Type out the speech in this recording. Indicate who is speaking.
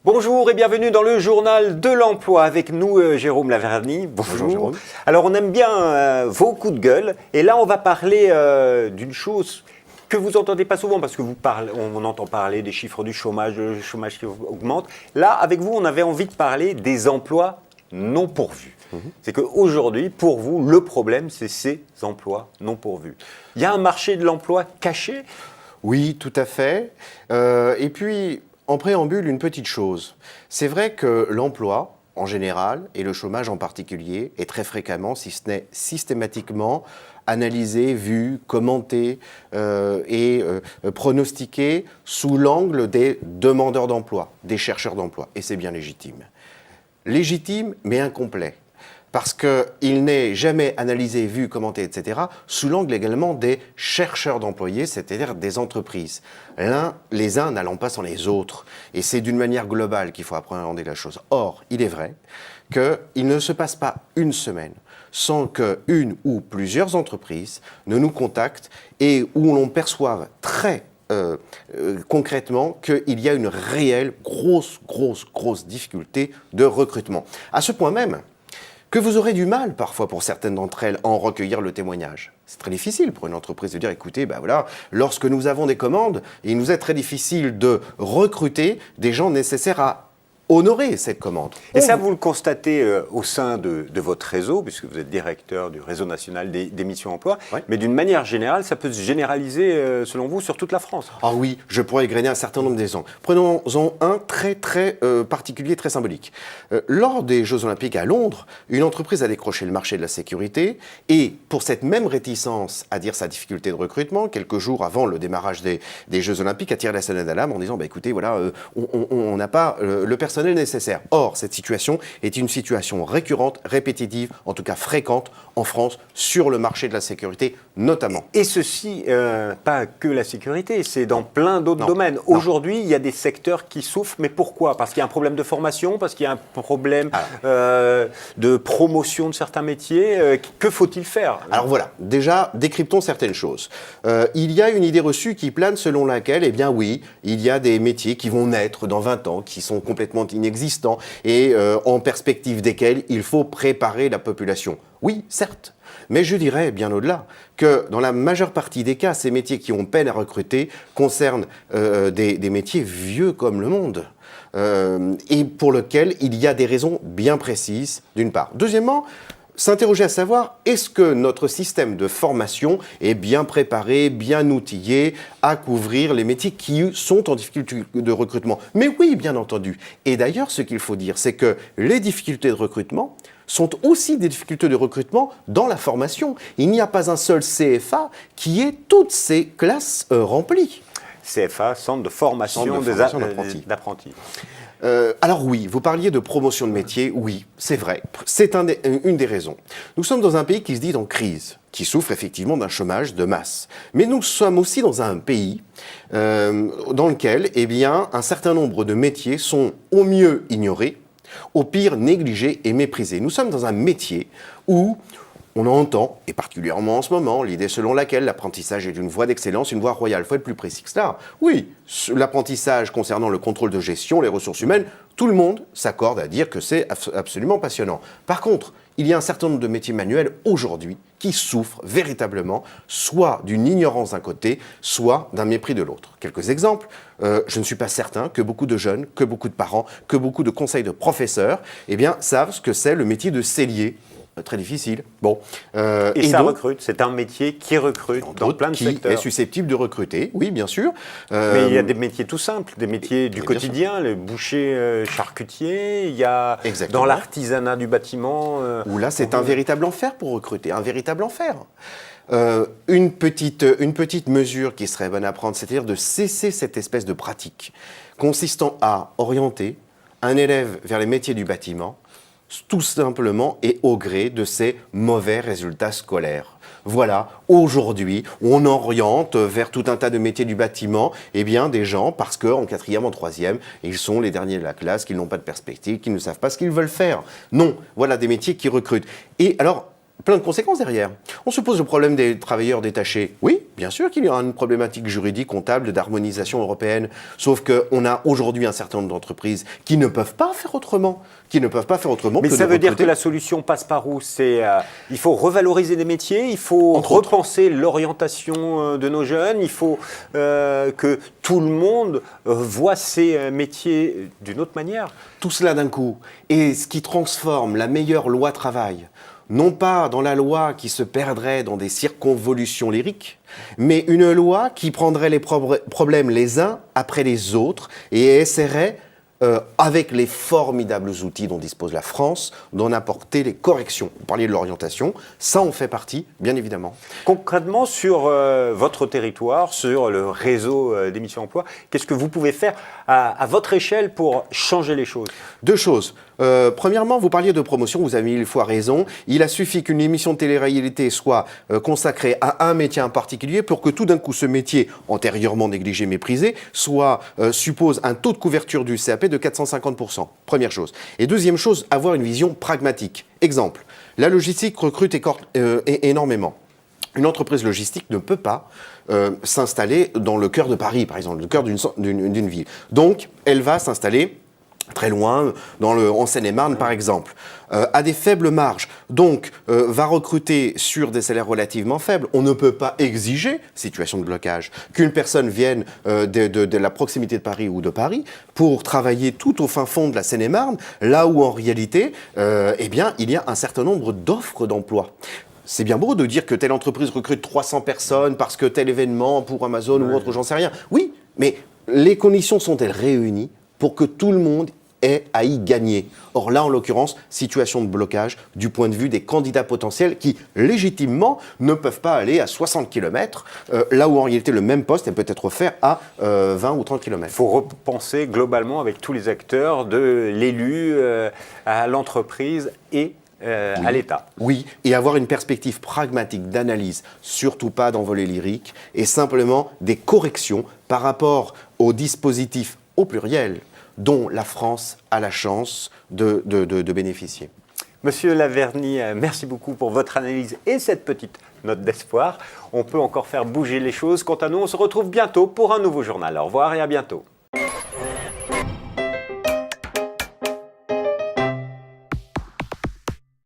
Speaker 1: Bonjour et bienvenue dans le journal de l'emploi avec nous Jérôme Laverny. Bonjour
Speaker 2: Jérôme.
Speaker 1: Alors on aime bien vos coups de gueule et là on va parler d'une chose que vous n'entendez pas souvent parce que on entend parler des chiffres du chômage, le chômage qui augmente. Là avec vous on avait envie de parler des emplois non pourvus. C'est qu'aujourd'hui pour vous le problème c'est ces emplois non pourvus. Il y a un marché de l'emploi caché ?
Speaker 2: Oui, tout à fait. Et puis, en préambule, une petite chose. C'est vrai que l'emploi, en général, et le chômage en particulier, est très fréquemment, si ce n'est systématiquement, analysé, vu, commenté et pronostiqué sous l'angle des demandeurs d'emploi, des chercheurs d'emploi. Et c'est bien légitime. Légitime, mais incomplet. Parce qu'il n'est jamais analysé, vu, commenté, etc., sous l'angle également des chercheurs d'employés, c'est-à-dire des entreprises. Les uns n'allant pas sans les autres. Et c'est d'une manière globale qu'il faut appréhender la chose. Or, il est vrai qu'il ne se passe pas une semaine sans qu'une ou plusieurs entreprises ne nous contactent et où l'on perçoive très concrètement qu'il y a une réelle, grosse difficulté de recrutement. À ce point même que vous aurez du mal parfois pour certaines d'entre elles à en recueillir le témoignage. C'est très difficile pour une entreprise de dire, écoutez, lorsque nous avons des commandes, il nous est très difficile de recruter des gens nécessaires à honorer cette commande.
Speaker 1: Et ça, vous le constatez au sein de votre réseau, puisque vous êtes directeur du réseau national des missions emploi,
Speaker 2: oui.
Speaker 1: Mais d'une manière générale, ça peut se généraliser, selon vous, sur toute la France.
Speaker 2: Ah oui, je pourrais égrener un certain nombre d'exemples. Prenons-en un très particulier, très symbolique. Lors des Jeux Olympiques à Londres, une entreprise a décroché le marché de la sécurité et pour cette même réticence à dire sa difficulté de recrutement, quelques jours avant le démarrage des Jeux Olympiques, a tiré la sonnette d'alarme en disant écoutez, voilà, on n'a pas le personnel nécessaire. Or, cette situation est une situation récurrente, répétitive, en tout cas fréquente en France, sur le marché de la sécurité notamment.
Speaker 1: Et ceci, pas que la sécurité, c'est dans plein d'autres domaines. Aujourd'hui, il y a des secteurs qui souffrent, mais pourquoi ? Parce qu'il y a un problème de formation, parce qu'il y a un problème de promotion de certains métiers. Que faut-il faire ?
Speaker 2: Alors voilà, déjà, décryptons certaines choses. Il y a une idée reçue qui plane selon laquelle, eh bien oui, il y a des métiers qui vont naître dans 20 ans, qui sont complètement inexistants et en perspective desquels il faut préparer la population. Oui, certes, mais je dirais bien au-delà que dans la majeure partie des cas, ces métiers qui ont peine à recruter concernent des métiers vieux comme le monde et pour lesquels il y a des raisons bien précises, d'une part. Deuxièmement, s'interroger à savoir, est-ce que notre système de formation est bien préparé, bien outillé à couvrir les métiers qui sont en difficulté de recrutement ? Mais oui, bien entendu. Et d'ailleurs, ce qu'il faut dire, c'est que les difficultés de recrutement sont aussi des difficultés de recrutement dans la formation. Il n'y a pas un seul CFA qui ait toutes ces classes remplies.
Speaker 1: CFA, Centre de formation, d'apprentis.
Speaker 2: Alors oui, vous parliez de promotion de métier, oui, c'est vrai, c'est une des raisons. Nous sommes dans un pays qui se dit en crise, qui souffre effectivement d'un chômage de masse. Mais nous sommes aussi dans un pays dans lequel un certain nombre de métiers sont au mieux ignorés, au pire négligés et méprisés. Nous sommes dans un métier où on entend, et particulièrement en ce moment, l'idée selon laquelle l'apprentissage est une voie d'excellence, une voie royale. Il faut être plus précis que cela. Oui, l'apprentissage concernant le contrôle de gestion, les ressources humaines, tout le monde s'accorde à dire que c'est absolument passionnant. Par contre, il y a un certain nombre de métiers manuels aujourd'hui qui souffrent véritablement soit d'une ignorance d'un côté, soit d'un mépris de l'autre. Quelques exemples. Je ne suis pas certain que beaucoup de jeunes, que beaucoup de parents, que beaucoup de conseils de professeurs savent ce que c'est le métier de sellier. Très difficile. Bon.
Speaker 1: Et ça donc, recrute, c'est un métier qui recrute dans plein de secteurs.
Speaker 2: Qui est susceptible de recruter, oui, bien sûr.
Speaker 1: Mais il y a des métiers tout simples, des métiers du quotidien, les bouchers charcutiers, il y a dans l'artisanat du bâtiment.
Speaker 2: Où là, c'est un véritable enfer pour recruter, un véritable enfer. Une petite mesure qui serait bonne à prendre, c'est-à-dire de cesser cette espèce de pratique consistant à orienter un élève vers les métiers du bâtiment tout simplement et au gré de ses mauvais résultats scolaires. Voilà, aujourd'hui, on oriente vers tout un tas de métiers du bâtiment des gens parce qu'en 4e, en 3e, ils sont les derniers de la classe, qu'ils n'ont pas de perspective, qu'ils ne savent pas ce qu'ils veulent faire. Non, voilà des métiers qui recrutent. Et alors, plein de conséquences derrière. On se pose le problème des travailleurs détachés. Oui, bien sûr qu'il y aura une problématique juridique, comptable, d'harmonisation européenne. Sauf qu'on a aujourd'hui un certain nombre d'entreprises qui ne peuvent pas faire autrement.
Speaker 1: Mais ça veut dire que la solution passe par où? Il faut revaloriser des métiers, il faut repenser l'orientation de nos jeunes, il faut que tout le monde voit ces métiers d'une autre manière.
Speaker 2: Tout cela d'un coup. Et ce qui transforme la meilleure loi travail, non pas dans la loi qui se perdrait dans des circonvolutions lyriques, mais une loi qui prendrait les problèmes les uns après les autres et essaierait, avec les formidables outils dont dispose la France, d'en apporter les corrections. Vous parliez de l'orientation, ça en fait partie, bien évidemment.
Speaker 1: Concrètement, sur votre territoire, sur le réseau d'émissions emploi, qu'est-ce que vous pouvez faire à votre échelle pour changer les choses?
Speaker 2: Deux choses. Premièrement, vous parliez de promotion, vous avez mille fois raison. Il a suffi qu'une émission de télé-réalité soit consacrée à un métier en particulier pour que tout d'un coup ce métier, antérieurement négligé, méprisé, suppose un taux de couverture du CAP de 450%. Première chose. Et deuxième chose, avoir une vision pragmatique. Exemple, la logistique recrute énormément. Une entreprise logistique ne peut pas s'installer dans le cœur de Paris, par exemple, le cœur d'une ville. Donc, elle va s'installer très loin, en Seine-et-Marne par exemple, à des faibles marges, donc va recruter sur des salaires relativement faibles. On ne peut pas exiger, situation de blocage, qu'une personne vienne de la proximité de Paris ou de Paris pour travailler tout au fin fond de la Seine-et-Marne, là où en réalité, eh bien, il y a un certain nombre d'offres d'emploi. C'est bien beau de dire que telle entreprise recrute 300 personnes parce que tel événement pour Amazon ou autre, j'en sais rien. Oui, mais les conditions sont-elles réunies pour que tout le monde ait à y gagner? Or là, en l'occurrence, situation de blocage du point de vue des candidats potentiels qui, légitimement, ne peuvent pas aller à 60 km, là où en réalité le même poste peut être offert à 20 ou 30 km.
Speaker 1: Il faut repenser globalement avec tous les acteurs, de l'élu à l'entreprise et à l'État.
Speaker 2: Oui, et avoir une perspective pragmatique d'analyse, surtout pas d'envolée lyrique, et simplement des corrections par rapport aux dispositifs au pluriel dont la France a la chance de bénéficier.
Speaker 1: Monsieur Laverny, merci beaucoup pour votre analyse et cette petite note d'espoir. On peut encore faire bouger les choses. Quant à nous, on se retrouve bientôt pour un nouveau journal. Au revoir et à bientôt.